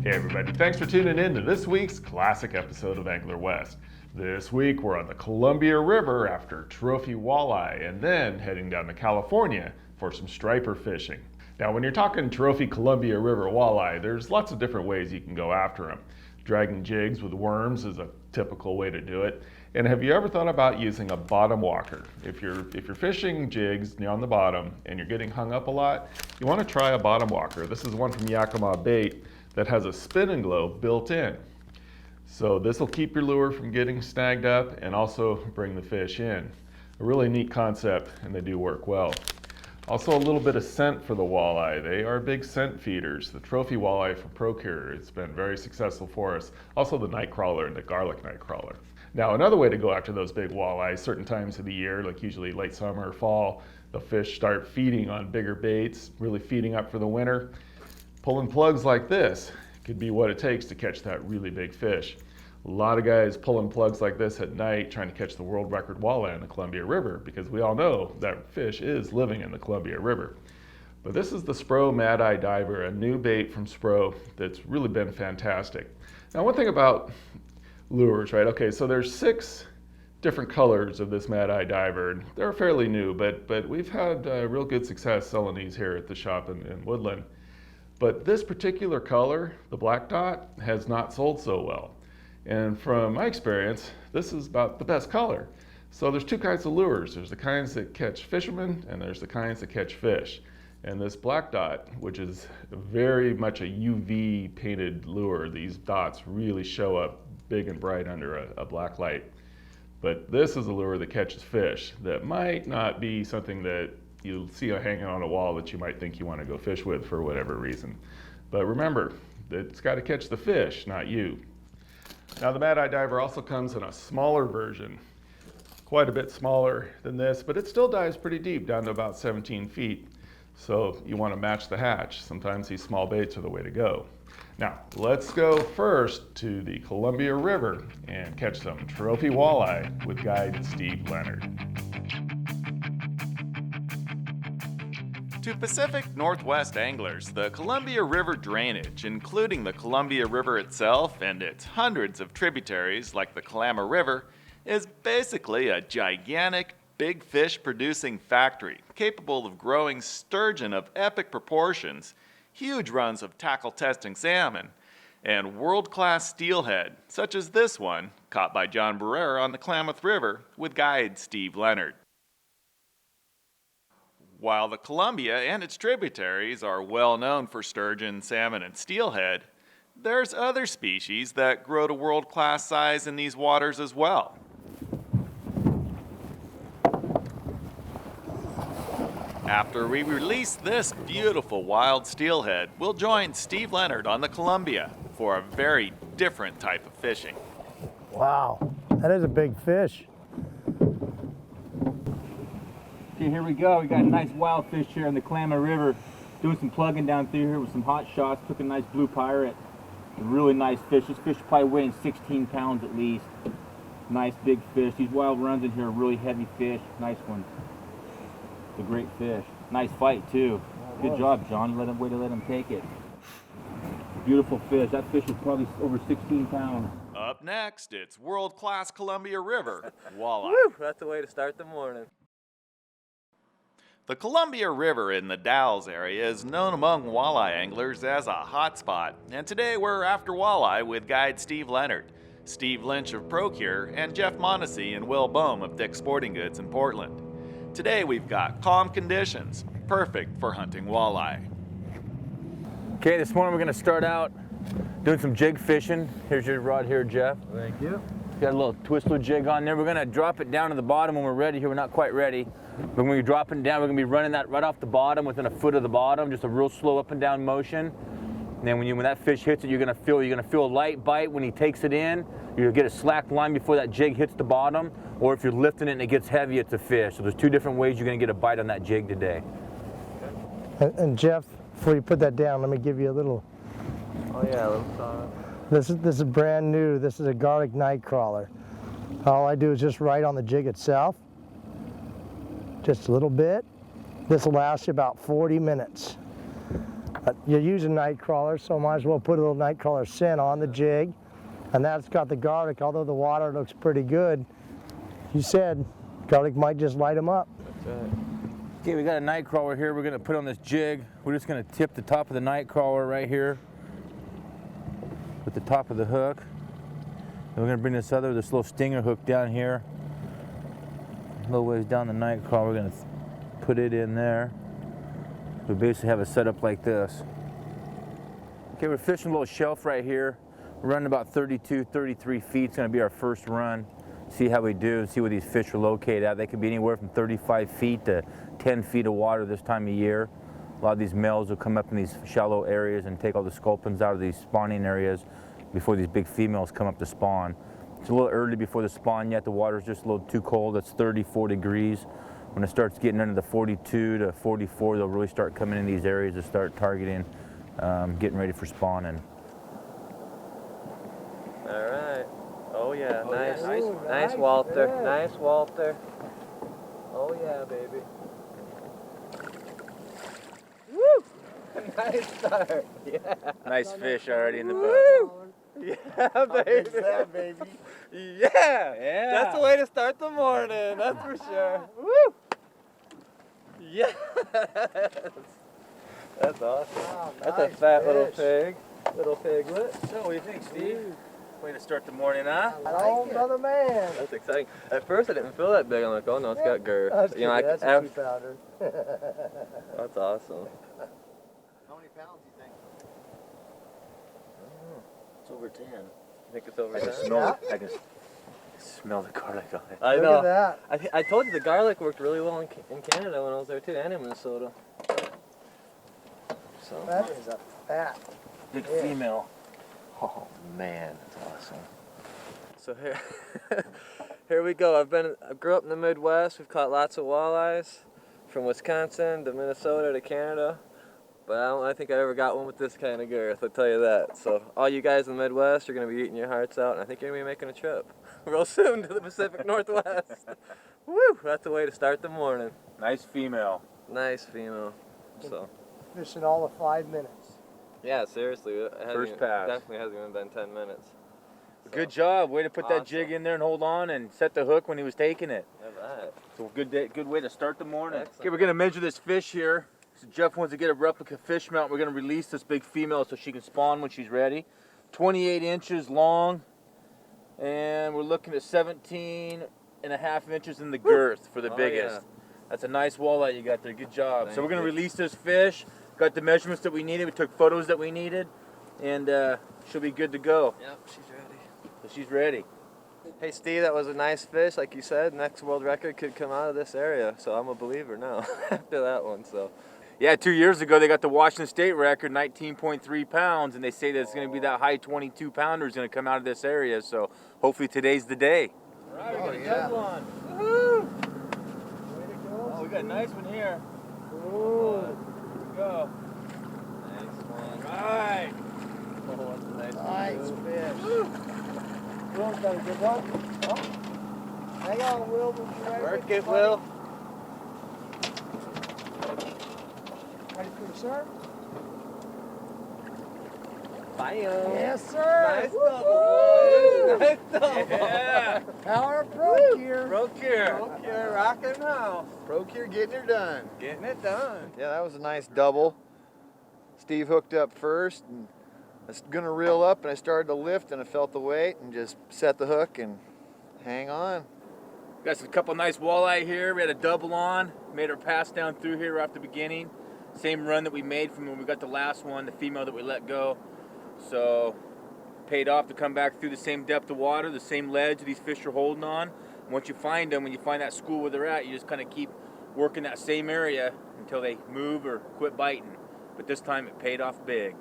Hey everybody, thanks for tuning in to this week's classic episode of Angler West. This week we're on the Columbia River after trophy walleye and then heading down to California for some striper fishing. Now when you're talking trophy Columbia River walleye, there's lots of different ways you can go after them. Dragging jigs with worms is a typical way to do it. And have you ever thought about using a bottom walker? If you're fishing jigs on the bottom and you're getting hung up a lot, you want to try a bottom walker. This is one from Yakima Bait that has a spin and globe built in. So this will keep your lure from getting snagged up and also bring the fish in. A really neat concept, and they do work well. Also a little bit of scent for the walleye. They are big scent feeders. The trophy walleye from Procure, it's been very successful for us. Also the night crawler and the garlic night crawler. Now another way to go after those big walleyes, certain times of the year, like usually late summer or fall, the fish start feeding on bigger baits, really feeding up for the winter. Pulling plugs like this could be what it takes to catch that really big fish. A lot of guys pulling plugs like this at night trying to catch the world record walleye in the Columbia River because we all know that fish is living in the Columbia River. But this is the Spro Mad Eye Diver, a new bait from Spro that's really been fantastic. Now one thing about lures, right? Okay, so there's 6 different colors of this Mad Eye Diver. They're fairly new, but we've had real good success selling these here at the shop in Woodland. But this particular color, the black dot, has not sold so well. And from my experience, this is about the best color. So there's 2 kinds of lures. There's the kinds that catch fishermen and there's the kinds that catch fish. And this black dot, which is very much a UV painted lure, these dots really show up big and bright under a black light. But this is a lure that catches fish that might not be something that you'll see hanging on a wall that you might think you want to go fish with for whatever reason. But remember, it's got to catch the fish, not you. Now the Mad Eye Diver also comes in a smaller version, quite a bit smaller than this, but it still dives pretty deep, down to about 17 feet. So you want to match the hatch. Sometimes these small baits are the way to go. Now let's go first to the Columbia River and catch some trophy walleye with guide Steve Leonard. To Pacific Northwest anglers, the Columbia River drainage, including the Columbia River itself and its hundreds of tributaries like the Kalama River, is basically a gigantic, big fish producing factory capable of growing sturgeon of epic proportions, huge runs of tackle testing salmon, and world-class steelhead, such as this one, caught by John Barrera on the Klamath River with guide Steve Leonard. While the Columbia and its tributaries are well known for sturgeon, salmon, and steelhead, there's other species that grow to world-class size in these waters as well. After we release this beautiful wild steelhead, we'll join Steve Leonard on the Columbia for a very different type of fishing. Wow, that is a big fish. Okay, here we go. We got a nice wild fish here in the Kalama River. Doing some plugging down through here with some hot shots. Took a nice blue pirate. A really nice fish. This fish is probably weighing 16 pounds at least. Nice big fish. These wild runs in here are really heavy fish. Nice one. It's a great fish. Nice fight too. Good job, John. Way to let him take it. Beautiful fish. That fish is probably over 16 pounds. Up next, it's world-class Columbia River walleye. Woo, that's the way to start the morning. The Columbia River in the Dalles area is known among walleye anglers as a hotspot, and today we're after walleye with guide Steve Leonard, Steve Lynch of Procure, and Jeff Mondesi and Will Bohm of Dick's Sporting Goods in Portland. Today we've got calm conditions, perfect for hunting walleye. Okay, this morning we're going to start out doing some jig fishing. Here's your rod here, Jeff. Thank you. Got a little Twistler jig on there. We're going to drop it down to the bottom when we're ready here. We're not quite ready. But when we drop it down, we're going to be running that right off the bottom within a foot of the bottom, just a real slow up and down motion. And then when that fish hits it, you're going to feel a light bite when he takes it in. You'll get a slack line before that jig hits the bottom, or if you're lifting it and it gets heavy, it's a fish. So there's 2 different ways you're going to get a bite on that jig today. And Jeff, before you put that down, let me give you a little. Oh yeah, a little song. This is brand new. This is a garlic night crawler. All I do is just right on the jig itself. Just a little bit. This will last you about 40 minutes. But you're using night crawler, so might as well put a little night crawler scent on the jig. And that's got the garlic, although the water looks pretty good. You said garlic might just light them up. That's right. Okay, we got a night crawler here we're gonna put on this jig. We're just gonna tip the top of the night crawler right here with the top of the hook. And we're gonna bring this little stinger hook down here. A little ways down the night crawler, we're gonna put it in there. We basically have it set up like this. Okay, we're fishing a little shelf right here. We're running about 32, 33 feet. It's gonna be our first run. See how we do, see where these fish are located at. They can be anywhere from 35 feet to 10 feet of water this time of year. A lot of these males will come up in these shallow areas and take all the sculpins out of these spawning areas before these big females come up to spawn. It's a little early before the spawn yet. The water's just a little too cold. It's 34 degrees. When it starts getting into the 42 to 44, they'll really start coming in these areas to start targeting, getting ready for spawning. All right. Oh yeah, Oh, nice. yeah. Nice Walter. Nice Walter. Oh yeah, baby. Woo! Nice start. Yeah. Nice fish already in the boat. Yeah, baby. baby. Yeah. Yeah. That's the way to start the morning. That's for sure. Woo! Yes. That's awesome. Wow, That's nice a fat little fish. pig. Little piglet. So, what do you think, Steve? Way to start the morning, huh? Oh, another man. That's exciting. At first, I didn't feel that big. I'm like, oh no, it's got girth. That's You know, good. That's a after- 2-pounder. That's awesome. How many pounds do you think? It's over 10. I think it's over I can 10. smell it. I can smell the garlic on it. I Look know. at that. I told you the garlic worked really well in Canada when I was there too, and in Minnesota. So That is a fat. Big Yeah. female. Oh man, that's awesome. So here, here we go. I grew up in the Midwest. We've caught lots of walleyes, from Wisconsin to Minnesota to Canada. But I think I ever got one with this kind of girth, I'll tell you that. So all you guys in the Midwest are going to be eating your hearts out, and I think you're going to be making a trip real soon to the Pacific Northwest. Woo! That's the way to start the morning. Nice female. Nice female. So Fishing all of 5 minutes. yeah, seriously, it hasn't First even- pass. Definitely hasn't even been 10 minutes. Good job. Way to put that jig Awesome. in there and hold on and set the hook when he was taking it. All right. So good way to start the morning. Excellent. Okay, we're gonna measure this fish here. So Jeff wants to get a replica fish mount. We're gonna release this big female so she can spawn when she's ready. 28 inches long, and we're looking at 17.5 inches in the girth for the Oh, biggest. yeah. That's a nice walleye you got there. Good job. So Thank we're gonna you. release this fish. Got the measurements that we needed. We took photos that we needed, and she'll be good to go. Yep, she's ready. So she's ready. Hey Steve, that was a nice fish, like you said. Next world record could come out of this area, so I'm a believer now after that one. So Yeah, 2 years ago they got the Washington State record, 19.3 pounds, and they say that it's going to be that high 22 pounder is going to come out of this area. So hopefully today's the day. All right, we got a double on. Woo! Oh, we got a nice one here. Ooh. Here we go. nice one. All right. Oh, that's a nice Nice one. fish. Will's got a good one. Oh. Hang on, Will. We'll be right with Work you, it, buddy. Will. Ready for your serve? Bye. Yes, sir. Nice double, boys. Nice double. Yeah. Power Pro Gear. Broke here. Procure rockin' house. Procure getting her done. Getting it done. Yeah, that was a nice double. Steve hooked up first, and I was gonna reel up, and I started to lift, and I felt the weight, and just set the hook and hang on. Got a couple nice walleye here. We had a double on. Made our pass down through here right at the beginning. Same run that we made from when we got the last one, the female that we let go. So paid off to come back through the same depth of water, the same ledge these fish are holding on. Once you find them, when you find that school where they're at, you just kind of keep working that same area until they move or quit biting. But this time it paid off big.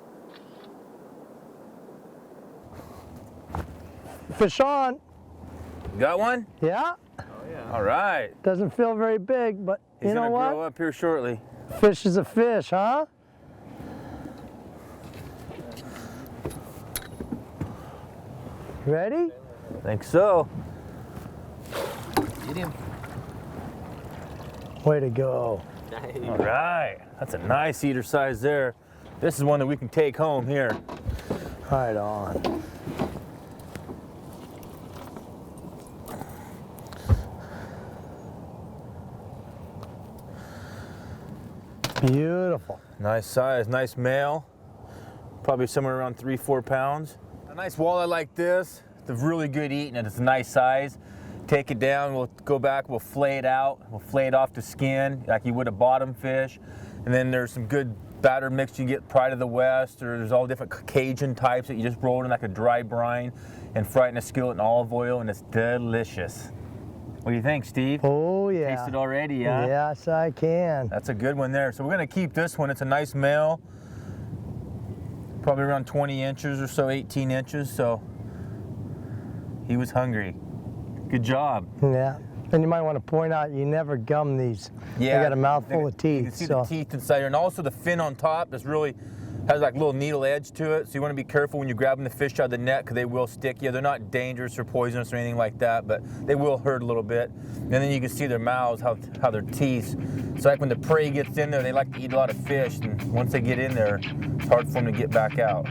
Fish on. Got one? Yeah. All right. Doesn't feel very big, but He's you know gonna what? grow up here shortly. Fish is a fish, huh? Ready? Think so. Get him. Way to go. All right. That's a nice eater size there. This is one that we can take home here. Right on. Beautiful. Nice size, nice male. Probably somewhere around 3-4 pounds. A nice walleye like this, it's really good eating and it's a nice size. Take it down, we'll go back, we'll flay it out. We'll flay it off the skin like you would a bottom fish. And then there's some good batter mix you get Pride of the West, or there's all different Cajun types that you just roll in like a dry brine and fry it in a skillet in olive oil, and it's delicious. What do you think, Steve? Oh yeah. Tasted already, huh? Yes, I can. That's a good one there. So we're gonna keep this one. It's a nice male, probably around 20 inches or so, 18 inches. So he was hungry. Good job. Yeah. And you might want to point out you never gum these. Yeah. They got a mouthful of teeth. You can see so. the teeth inside here, and also the fin on top is really has like a little needle edge to it. So you want to be careful when you're grabbing the fish out of the net because they will stick you. They're not dangerous or poisonous or anything like that, but they will hurt a little bit. And then you can see their mouths, how their teeth. It's like when the prey gets in there, they like to eat a lot of fish, and once they get in there, it's hard for them to get back out.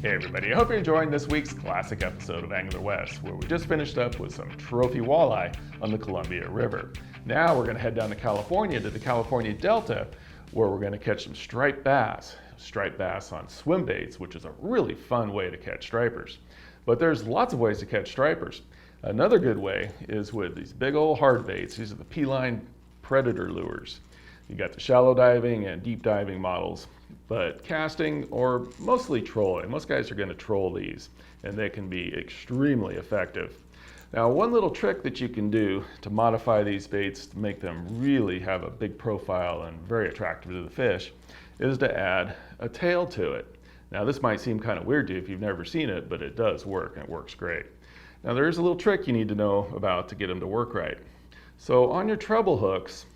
Hey everybody, I hope you're enjoying this week's classic episode of Angler West, where we just finished up with some trophy walleye on the Columbia River. Now we're going to head down to California, to the California Delta, where we're going to catch some striped bass. Striped bass on swim baits, which is a really fun way to catch stripers. But there's lots of ways to catch stripers. Another good way is with these big old hard baits. These are the P-line predator lures. You got the shallow diving and deep diving models, but casting or mostly trolling. Most guys are going to troll these, and they can be extremely effective. Now, one little trick that you can do to modify these baits to make them really have a big profile and very attractive to the fish is to add a tail to it. Now, this might seem kind of weird to you if you've never seen it, but it does work, and it works great. Now, there is a little trick you need to know about to get them to work right. So on your treble hooks,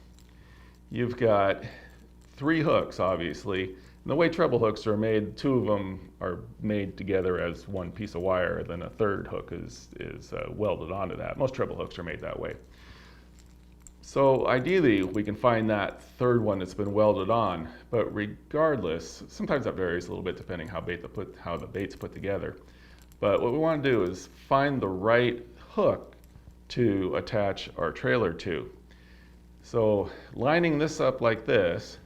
you've got 3 hooks, obviously. And the way treble hooks are made, 2 of them are made together as one piece of wire, then a third hook is welded onto that. Most treble hooks are made that way. So ideally, we can find that third one that's been welded on, but regardless, sometimes that varies a little bit depending how the bait's put together. But what we want to do is find the right hook to attach our trailer to. So lining this up like this,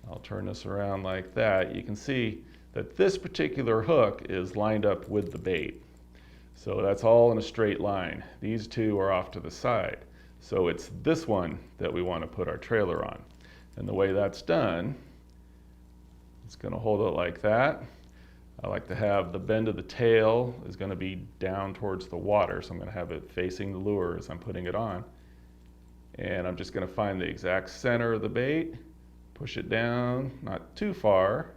I'll turn this around like that, you can see that this particular hook is lined up with the bait. So that's all in a straight line. These 2 are off to the side. So it's this one that we want to put our trailer on. And the way that's done, it's going to hold it like that. I like to have the bend of the tail is going to be down towards the water, so I'm going to have it facing the lure as I'm putting it on. And I'm just going to find the exact center of the bait, push it down, not too far,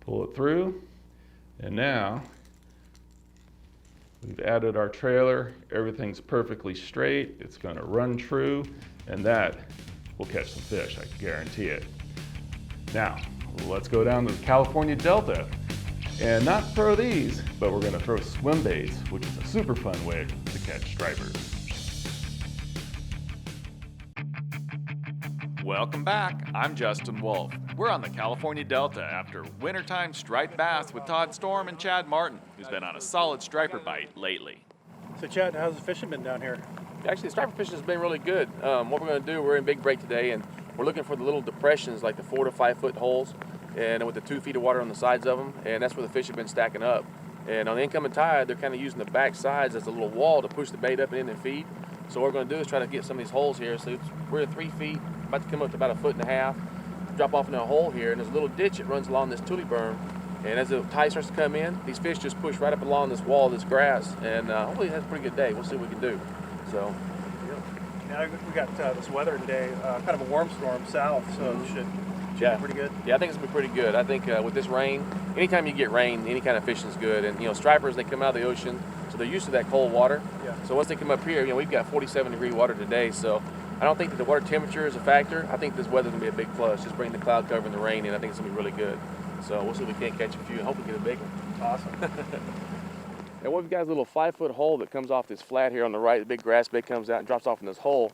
pull it through, and now we've added our trailer. Everything's perfectly straight. It's going to run true, and that will catch some fish, I can guarantee it. Now, let's go down to the California Delta and not throw these, but we're going to throw swim baits, which is a super fun way to catch stripers. Welcome back. I'm Justin Wolf. We're on the California Delta after wintertime striped bass with Todd Storm and Chad Martin, who's been on a solid striper bite lately. So Chad, how's the fishing been down here? Actually, the striper fishing has been really good. What we're going to do, we're in big break today, and we're looking for the little depressions, like the 4 to 5 foot holes, and with the 2 feet of water on the sides of them, and that's where the fish have been stacking up. And on the incoming tide, they're kind of using the back sides as a little wall to push the bait up and in and feed. So what we're going to do is try to get some of these holes here. So we're at 3 feet, about to come up to about 1.5 feet, drop off in a hole here, and there's a little ditch that runs along this tule berm. And as the tide starts to come in, these fish just push right up along this wall, this grass, and hopefully it has a pretty good day. We'll see what we can do. So. Yeah, we got this weather today, kind of a warm storm south, so it should be pretty good. Yeah, I think it's gonna be pretty good. I think with this rain, anytime you get rain, any kind of fishing is good. And stripers, they come out of the ocean, so they're used to that cold water. Yeah. So once they come up here, we've got 47-degree water today, so I don't think that the water temperature is a factor. I think this weather's gonna be a big plus. Just bring the cloud cover and the rain in. I think it's gonna be really good. So we'll see if we can't catch a few and hopefully get a big one. Awesome. And we've got a little 5 foot hole that comes off this flat here on the right. The big grass bed comes out and drops off in this hole.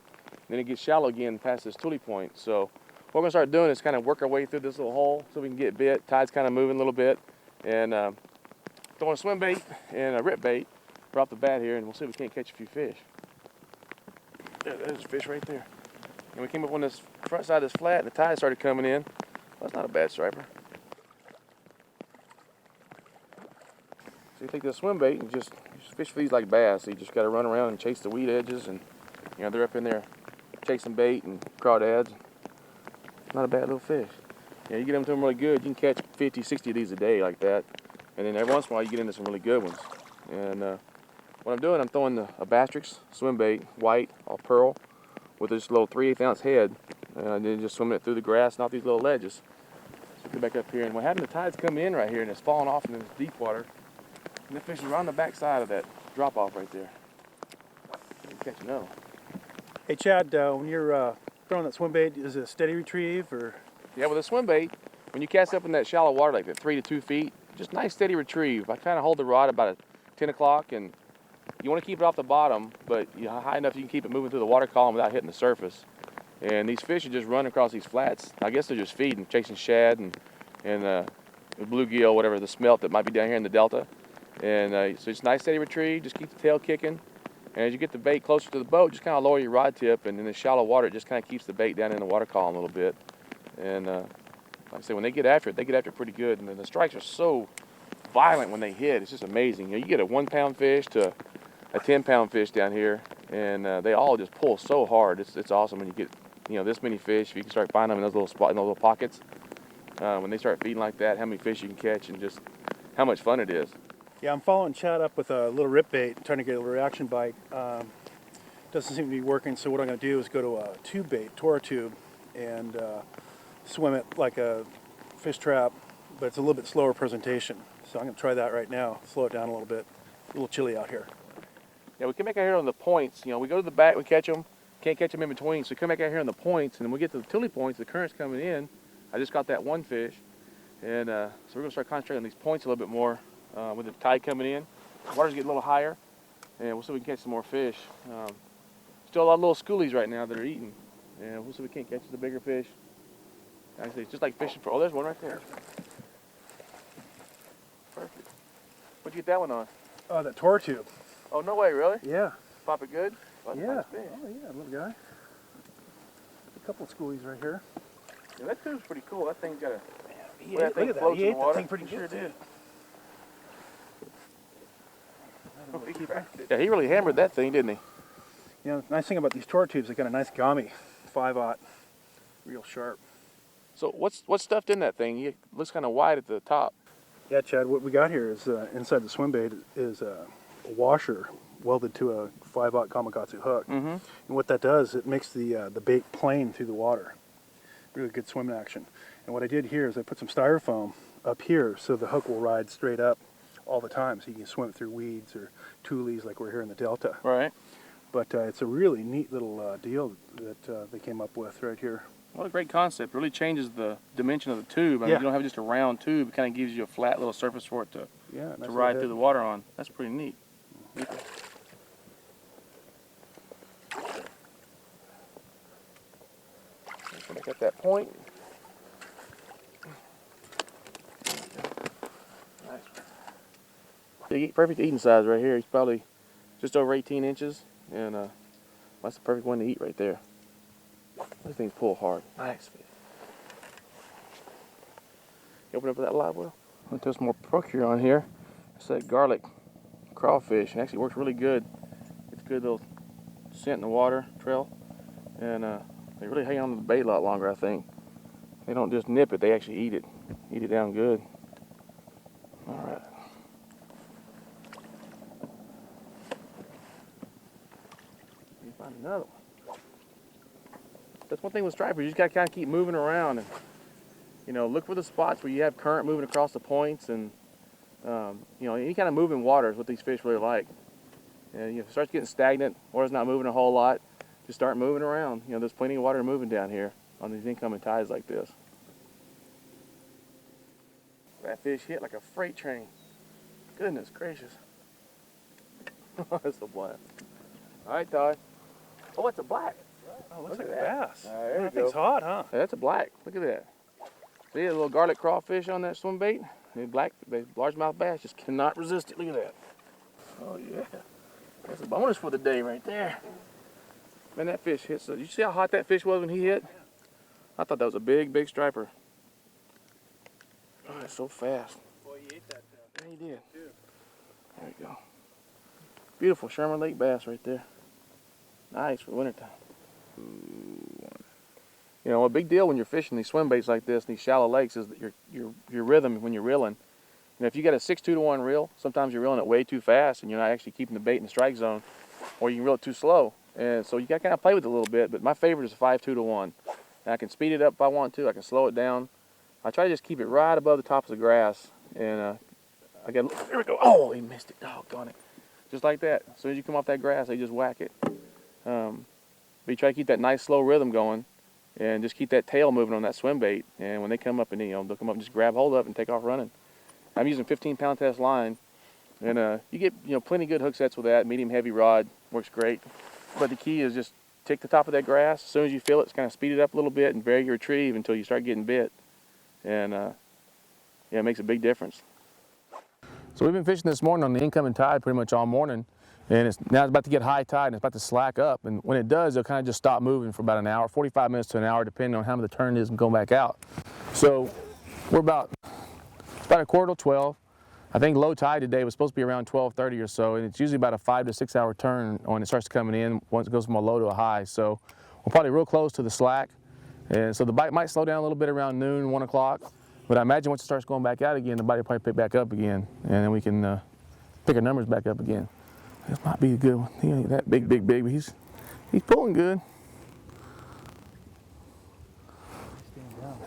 then it gets shallow again past this tule point. So what we're gonna start doing is kind of work our way through this little hole so we can get bit. Tide's kind of moving a little bit, and throwing a swim bait and a rip bait right off the bat here, and we'll see if we can't catch a few fish. There's a fish right there. And we came up on this front side of this flat, and the tide started coming in. Well, that's not a bad striper. So you take this swim bait and just fish for these like bass. So you just got to run around and chase the weed edges, and you know they're up in there chasing bait and crawdads. Not a bad little fish. Yeah, you get them to them really good, you can catch 50, 60 of these a day like that. And then every once in a while you get into some really good ones. And what I'm doing, I'm throwing a Bastrix swim bait, white, all pearl, with this little 3/8 ounce head, and then just swimming it through the grass and off these little ledges. So come back up here, and we're having the tides come in right here, and it's falling off in this deep water. And the fish is right on the back side of that drop off right there. You can catch another one. Hey Chad, when you're throwing that swim bait, is it a steady retrieve or? Yeah, with a swim bait, when you cast up in that shallow water like that 3 to 2 feet, just nice steady retrieve. I kind of hold the rod about 10 o'clock, and you want to keep it off the bottom, but high enough you can keep it moving through the water column without hitting the surface. And these fish are just running across these flats. I guess they're just feeding, chasing shad and the bluegill, whatever, the smelt that might be down here in the delta. And so it's nice steady retrieve, just keep the tail kicking. And as you get the bait closer to the boat, just kind of lower your rod tip, and in the shallow water, it just kind of keeps the bait down in the water column a little bit. And like I say, when they get after it pretty good. And the strikes are so violent when they hit. It's just amazing. You get a 1 pound fish to a 10 pound fish down here, and they all just pull so hard. It's awesome when you get this many fish. If you can start finding them in those little spots, in those little pockets, when they start feeding like that, how many fish you can catch, and just how much fun it is. Yeah, I'm following Chad up with a little rip bait, trying to get a reaction bite. Doesn't seem to be working, so what I'm going to do is go to a tube bait, Tora tube, and swim it like a fish trap, but it's a little bit slower presentation. So I'm going to try that right now, slow it down a little bit. A little chilly out here. Yeah, we come back out here on the points. We go to the back, we catch them, can't catch them in between. So we come back out here on the points, and then we get to the tule points, the current's coming in. I just got that one fish, and so we're going to start concentrating on these points a little bit more with the tide coming in. The water's getting a little higher, and we'll see if we can catch some more fish. Still a lot of little schoolies right now that are eating, and we'll see if we can't catch the bigger fish. Like I say, it's just like fishing for, oh, there's one right there. Perfect. What'd you get that one on? That Tora tube. Oh, no way, really? Yeah. Pop it good? Oh, Yeah. nice fish. Oh yeah, little guy. A couple of schoolies right here. Yeah, that tube's pretty cool. That thing's got a... Look at that. He ate that thing pretty good. Sure did. Yeah, he really hammered that thing, didn't he? The nice thing about these Tora tubes, they got a nice gummy, 5/0, real sharp. So what's stuffed in that thing? It looks kind of wide at the top. Yeah, Chad, what we got here is inside the swim bait is a washer welded to a 5/0 kamikaze hook. Mm-hmm. And what that does, it makes the bait plane through the water. Really good swimming action. And what I did here is I put some styrofoam up here so the hook will ride straight up all the time, so you can swim it through weeds or tules like we're here in the delta. Right. But it's a really neat little deal that they came up with right here. What a great concept. It really changes the dimension of the tube. I mean, Yeah. you don't have just a round tube. It kind of gives you a flat little surface for it to Nice ride through the water on. That's pretty neat. Look at that point. Nice. Perfect eating size right here. He's probably just over 18 inches, and that's the perfect one to eat right there. Those things pull hard. Nice fish. You open up that live well? I'm gonna throw some more procure on here. It's that garlic crawfish. It actually works really good. It's a good little scent in the water trail, and they really hang on to the bait a lot longer, I think. They don't just nip it, they actually eat it. Eat it down good. All right. You find another one. That's one thing with stripers. You just got to kind of keep moving around and, look for the spots where you have current moving across the points, and, any kind of moving water is what these fish really like. And if it starts getting stagnant, water's not moving a whole lot, just start moving around. There's plenty of water moving down here on these incoming tides like this. That fish hit like a freight train. Goodness gracious. That's a blast. All right, Todd. Oh, it's a black. Oh, looks like a bass. There That we thing's go. hot, huh? Yeah, that's a black. Look at that. See a little garlic crawfish on that swim bait? The black, the largemouth bass just cannot resist it. Look at that. Oh yeah. That's a bonus for the day right there. Man, that fish hit. So you see how hot that fish was when he hit? I thought that was a big, big striper. Oh, that's so fast. Boy, you ate that. Yeah, he did. There we go. Beautiful Sherman Lake bass right there. Nice for wintertime. You know, a big deal when you're fishing these swim baits like this, these shallow lakes, is that your rhythm when you're reeling. And if you got a 6-2-to-1 reel, sometimes you're reeling it way too fast and you're not actually keeping the bait in the strike zone, or you can reel it too slow. And so you got to kind of play with it a little bit, but my favorite is a 5-2-to-1. And I can speed it up if I want to, I can slow it down. I try to just keep it right above the tops of the grass. And I got, there we go. Oh, he missed it. Doggone it. Just like that. As soon as you come off that grass, they just whack it. But you try to keep that nice slow rhythm going and just keep that tail moving on that swim bait. And when they come up and they'll come up and just grab hold of it and take off running. I'm using 15-pound test line, and you get plenty good hook sets with that. Medium heavy rod works great. But the key is just take the top of that grass. As soon as you feel it, just kind of speed it up a little bit and vary your retrieve until you start getting bit. And yeah, it makes a big difference. So we've been fishing this morning on the incoming tide pretty much all morning, and now it's about to get high tide and it's about to slack up. And when it does, it'll kind of just stop moving for about an hour, 45 minutes to an hour, depending on how the turn is and going back out. So we're about a quarter till 12. I think low tide today was supposed to be around 12:30 or so, and it's usually about a 5 to 6 hour turn when it starts coming in, once it goes from a low to a high. So we're probably real close to the slack, and so the bite might slow down a little bit around noon, 1 o'clock. But I imagine once it starts going back out again, the bite will probably pick back up again, and then we can pick our numbers back up again. This might be a good one. He ain't that big, but he's pulling good.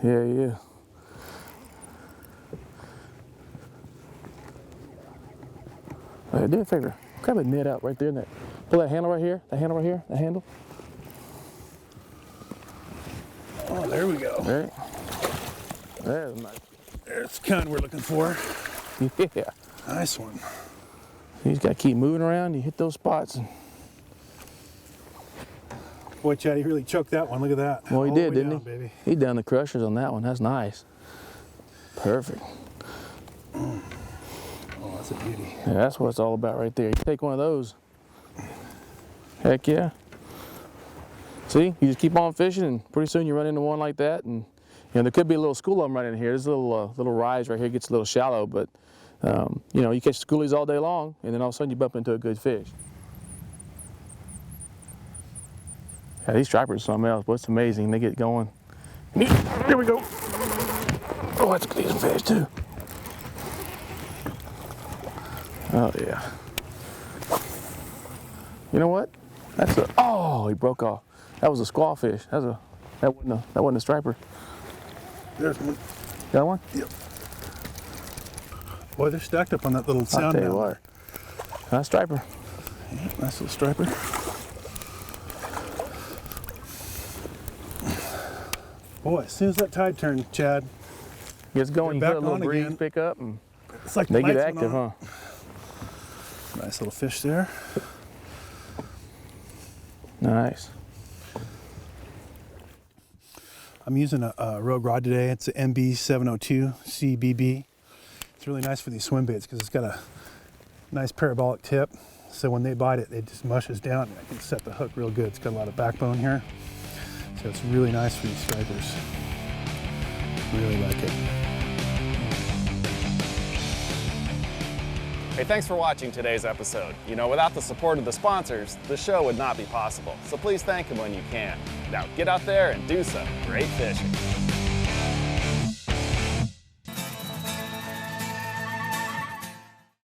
Yeah, he is. Do a favor. Grab a net out right there. Pull that handle right here. That handle right here. That handle. Oh, there we go. There. There's nice. There's the kind we're looking for. Yeah. Nice one. You just got to keep moving around. You hit those spots. Boy, Chad, he really choked that one. Look at that. Well, he All the did, way didn't down, he? Baby. He down the crushers on that one. That's nice. Perfect. Oh, that's a beauty. Yeah, that's what it's all about right there. You take one of those. Heck yeah. See, you just keep on fishing, and pretty soon you run into one like that, and there could be a little school of them right in here. There's a little rise right here, gets a little shallow, but you catch schoolies all day long, and then all of a sudden you bump into a good fish. Yeah, these stripers are something else, but it's amazing. They get going. Here we go. Oh, that's a decent fish too. Oh yeah. You know what? Oh, he broke off. That was a squaw fish. That wasn't a striper. There's one. Got one? Yep. Boy, they're stacked up on that little I'll sound tell you down what. Nice striper. there. Yeah, nice little striper. Boy, as soon as that tide turned, Chad, Gets going, you They're feel a back little on breeze again. pick up, and it's like they the get lights went active, on. huh? Nice little fish there. Nice. I'm using a Rogue rod today. It's an MB702 CBB. It's really nice for these swim baits because it's got a nice parabolic tip. So when they bite it, it just mushes down and I can set the hook real good. It's got a lot of backbone here. So it's really nice for these stripers. Really like it. Hey, thanks for watching today's episode. Without the support of the sponsors, the show would not be possible. So please thank them when you can. Now get out there and do some great fishing.